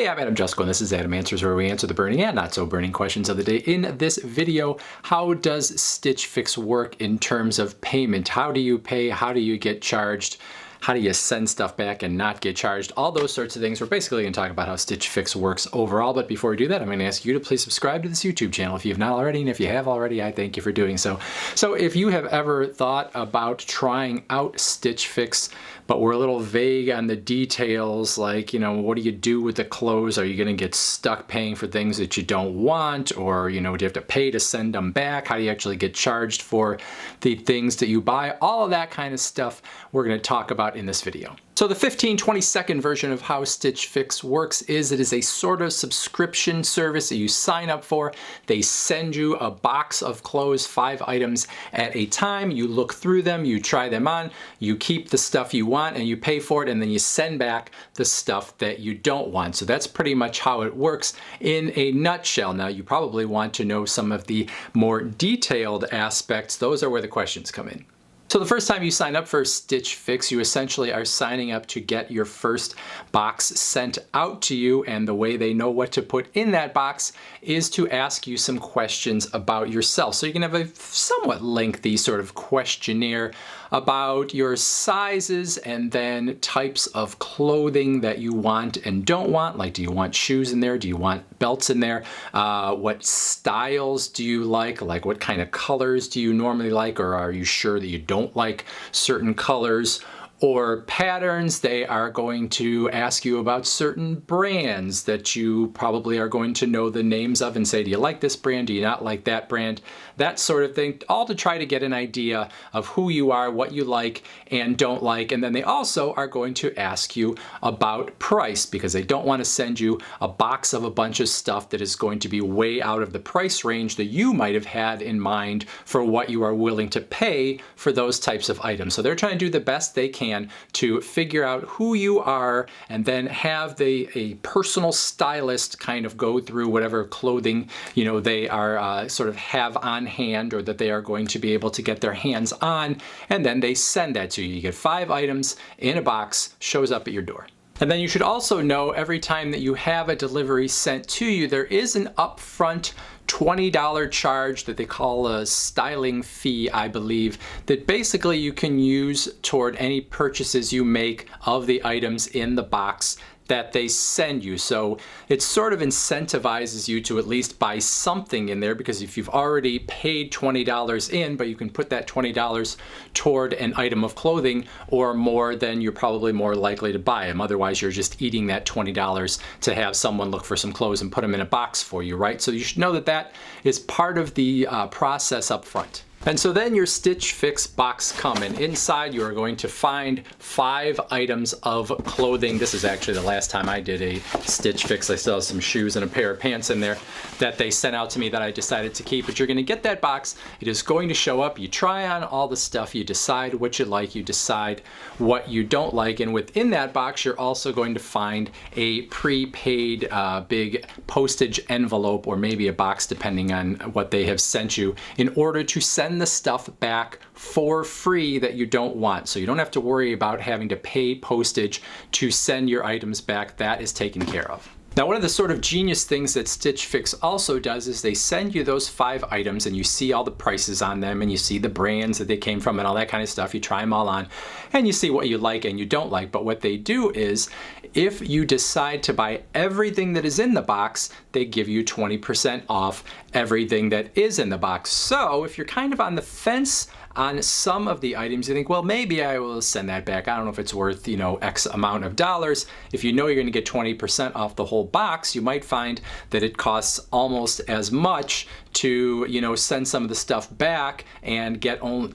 Hey, I'm Adam Jusko, and this is Adam Answers, where we answer the burning and not so burning questions of the day. In this video, how does Stitch Fix work in terms of payment? How do you pay? How do you get charged? How do you send stuff back and not get charged? All those sorts of things. We're basically going to talk about how Stitch Fix works overall, but before we do that, I'm going to ask you to please subscribe to this YouTube channel if you have not already, and if you have already, I thank you for doing so. So if you have ever thought about trying out Stitch Fix, but we're a little vague on the details, like, you know, what do you do with the clothes? Are you going to get stuck paying for things that you don't want? Or, you know, do you have to pay to send them back? How do you actually get charged for the things that you buy? All of that kind of stuff we're going to talk about in this video. So the 15-20 second version of how Stitch Fix works is it is a sort of subscription service that you sign up for. They send you a box of clothes, 5 items at a time. You look through them, you try them on, you keep the stuff you want and you pay for it, and then you send back the stuff that you don't want. So that's pretty much how it works in a nutshell. Now you probably want to know some of the more detailed aspects. Those are where the questions come in. So the first time you sign up for Stitch Fix, you essentially are signing up to get your first box sent out to you, and the way they know what to put in that box is to ask you some questions about yourself. So you can have a somewhat lengthy sort of questionnaire about your sizes and then types of clothing that you want and don't want. Like, do you want shoes in there? Do you want belts in there? What styles do you like? Like, what kind of colors do you normally like? Or are you sure that you don't like certain colors or patterns? They are going to ask you about certain brands that you probably are going to know the names of and say, do you like this brand? Do you not like that brand? That sort of thing, all to try to get an idea of who you are, what you like and don't like. And then they also are going to ask you about price, because they don't want to send you a box of a bunch of stuff that is going to be way out of the price range that you might have had in mind for what you are willing to pay for those types of items. So they're trying to do the best they can to figure out who you are, and then have a personal stylist kind of go through whatever clothing, you know, they are sort of have on hand, or that they are going to be able to get their hands on, and then they send that to you. You get 5 items in a box, shows up at your door. And then you should also know, every time that you have a delivery sent to you, there is an upfront $20 charge that they call a styling fee, I believe, that basically you can use toward any purchases you make of the items in the box that they send you. So it sort of incentivizes you to at least buy something in there, because if you've already paid $20 in, but you can put that $20 toward an item of clothing or more, then you're probably more likely to buy them. Otherwise, you're just eating that $20 to have someone look for some clothes and put them in a box for you, right? So you should know that that is part of the process up front. And so then your Stitch Fix box comes, and inside you are going to find 5 items of clothing. This is actually the last time I did a Stitch Fix. I still have some shoes and a pair of pants in there that they sent out to me that I decided to keep. But you're going to get that box. It is going to show up. You try on all the stuff. You decide what you like. You decide what you don't like. And within that box, you're also going to find a prepaid big postage envelope, or maybe a box, depending on what they have sent you, in order to send the stuff back for free that you don't want. So you don't have to worry about having to pay postage to send your items back. That is taken care of. Now, one of the sort of genius things that Stitch Fix also does is they send you those 5 items, and you see all the prices on them, and you see the brands that they came from and all that kind of stuff. You try them all on, and you see what you like and you don't like. But what they do is, if you decide to buy everything that is in the box, they give you 20% off everything that is in the box. So if you're kind of on the fence on some of the items, you think, well, maybe I will send that back. I don't know if it's worth, you know, X amount of dollars. If you know you're going to get 20% off the whole box, you might find that it costs almost as much to, you know, send some of the stuff back and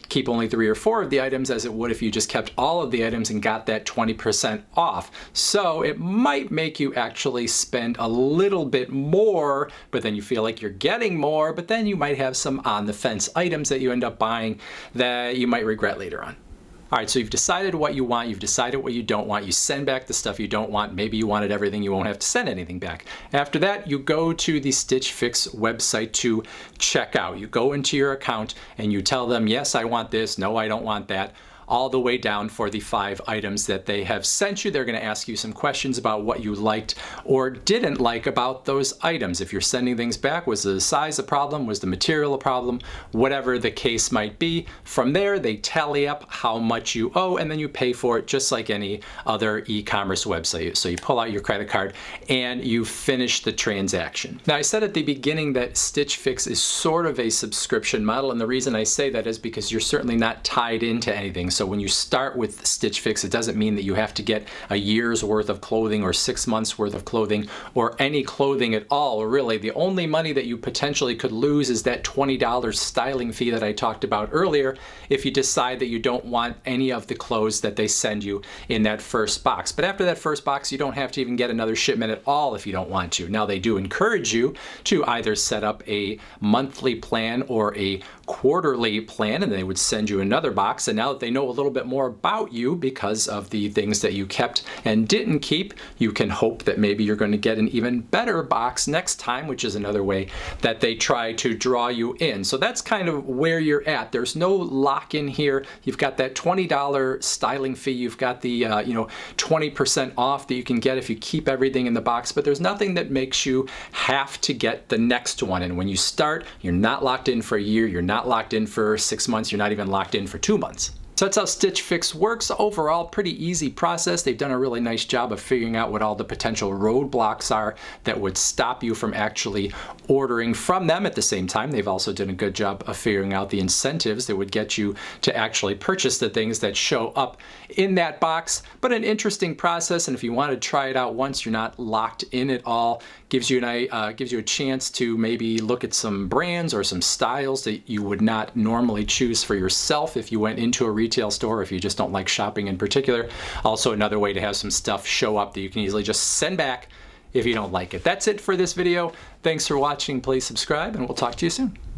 keep only 3 or 4 of the items as it would if you just kept all of the items and got that 20% off. So it might make you actually spend a little bit more, but then you feel like you're getting more, but then you might have some on the fence items that you end up buying that you might regret later on. All right, so you've decided what you want, you've decided what you don't want, you send back the stuff you don't want. Maybe you wanted everything, you won't have to send anything back. After that, you go to the Stitch Fix website to check out. You go into your account and you tell them, yes, I want this, no, I don't want that. all the way down for the 5 items that they have sent you. They're going to ask you some questions about what you liked or didn't like about those items. If you're sending things back, was the size a problem? Was the material a problem? Whatever the case might be. From there, they tally up how much you owe, and then you pay for it just like any other e-commerce website. So you pull out your credit card and you finish the transaction. Now, I said at the beginning that Stitch Fix is sort of a subscription model, and the reason I say that is because you're certainly not tied into anything. So when you start with Stitch Fix, it doesn't mean that you have to get a year's worth of clothing or 6 months worth of clothing or any clothing at all. Really, the only money that you potentially could lose is that $20 styling fee that I talked about earlier if you decide that you don't want any of the clothes that they send you in that first box. But after that first box, you don't have to even get another shipment at all if you don't want to. Now, they do encourage you to either set up a monthly plan or a quarterly plan, and they would send you another box. And now that they know a little bit more about you because of the things that you kept and didn't keep, you can hope that maybe you're going to get an even better box next time, which is another way that they try to draw you in. So that's kind of where you're at. There's no lock-in here. You've got that $20 styling fee. You've got the 20% off that you can get if you keep everything in the box, but there's nothing that makes you have to get the next one. And when you start, you're not locked in for a year. You're not locked in for 6 months. You're not even locked in for 2 months. So that's how Stitch Fix works. Overall, pretty easy process. They've done a really nice job of figuring out what all the potential roadblocks are that would stop you from actually ordering from them. At the same time, they've also done a good job of figuring out the incentives that would get you to actually purchase the things that show up in that box. But an interesting process, and if you want to try it out once, you're not locked in at all. Gives you a chance to maybe look at some brands or some styles that you would not normally choose for yourself if you went into a retail store, if you just don't like shopping in particular. Also, another way to have some stuff show up that you can easily just send back if you don't like it. That's it for this video. Thanks for watching. Please subscribe, and we'll talk to you soon.